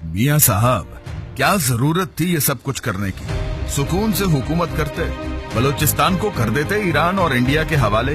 मियां साहब, क्या जरूरत थी ये सब कुछ करने की? सुकून से हुकूमत करते, बलूचिस्तान को कर देते ईरान और इंडिया के हवाले।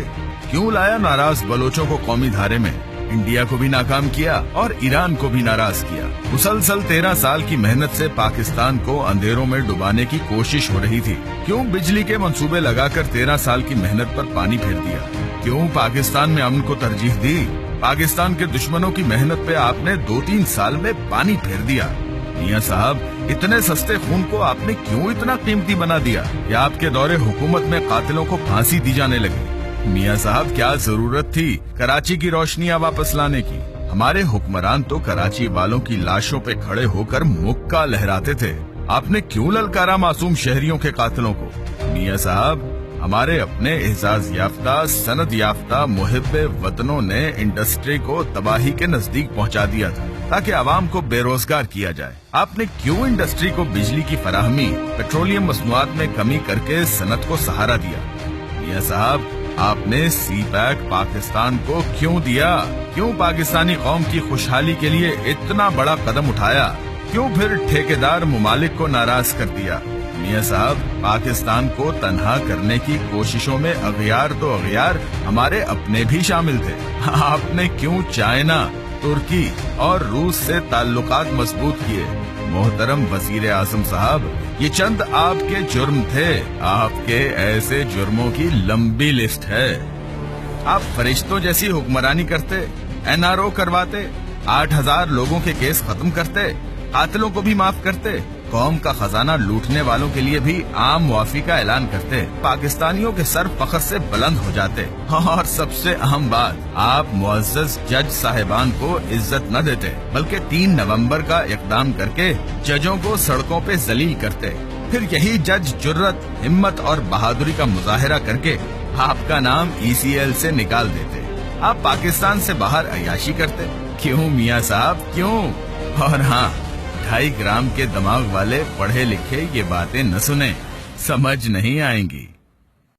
क्यों लाया नाराज बलोचों को कौमी धारे में? इंडिया को भी नाकाम किया और ईरान को भी नाराज किया। मुसलसल 13 साल की मेहनत से पाकिस्तान को अंधेरों में डुबाने की कोशिश हो रही थी। क्यों बिजली के मंसूबे लगाकर 13 साल की मेहनत पर पानी फेर दिया? क्यों पाकिस्तान में अमन को तरजीह दी? पाकिस्तान के दुश्मनों की मेहनत पे आपने 2-3 साल में पानी फेर दिया। मियां साहब, इतने सस्ते खून को आपने क्यों इतना कीमती बना दिया कि आपके दौरे हुकूमत में कातिलों को फांसी दी जाने लगी? मियां साहब, क्या जरूरत थी कराची की रोशनियां वापस लाने की? हमारे हुक्मरान तो कराची वालों की लाशों पे खड़े होकर मुक्का लहराते थे। आपने क्यों ललकारा मासूम शहरियों के कातिलों को? मियां साहब, हमारे अपने एजाज याफ्ता सनद याफ्ता मुहिब्बे वतनों ने इंडस्ट्री को तबाही के नजदीक पहुंचा दिया था ताकि आवाम को बेरोजगार किया जाए। आपने क्यों इंडस्ट्री को बिजली की फराहमी, पेट्रोलियम मसनूआत में कमी करके सनत को सहारा दिया? मियां साहब, आपने सी पैक पाकिस्तान को क्यों दिया? क्यों पाकिस्तानी कौम की खुशहाली के लिए इतना बड़ा कदम उठाया? क्यों फिर ठेकेदार मुमालिक को नाराज कर दिया? मियां साहब, पाकिस्तान को तन्हा करने की कोशिशों में अगयार तो अगयार हमारे अपने भी शामिल थे। आपने क्यों चाइना, तुर्की और रूस से ताल्लुकात मजबूत किए? मोहतरम वजीर आजम साहब, ये चंद आपके जुर्म थे। आपके ऐसे जुर्मों की लंबी लिस्ट है। आप फरिश्तों जैसी हुक्मरानी करते, एनआरओ करवाते, 8000 लोगों के केस खत्म करते, कातिलों को भी माफ करते, कौम का खजाना लूटने वालों के लिए भी आम मुआफी का ऐलान करते, पाकिस्तानियों के सर फख्र से बुलंद हो जाते, और सबसे अहम बात, आप मुअज़्ज़ज़ जज साहिबान को इज्जत न देते बल्कि 3 नवंबर का इक़दाम करके जजों को सड़कों पे जलील करते। फिर यही जज जुर्रत, हिम्मत और बहादुरी का मुजाहिरा करके आपका नाम ECL से निकाल देते। आप पाकिस्तान से बाहर अयाशी करते। क्यों मियां साहब, क्यों? और हाँ, 2.5 ग्राम के दिमाग वाले पढ़े लिखे ये बातें न सुने, समझ नहीं आएंगी।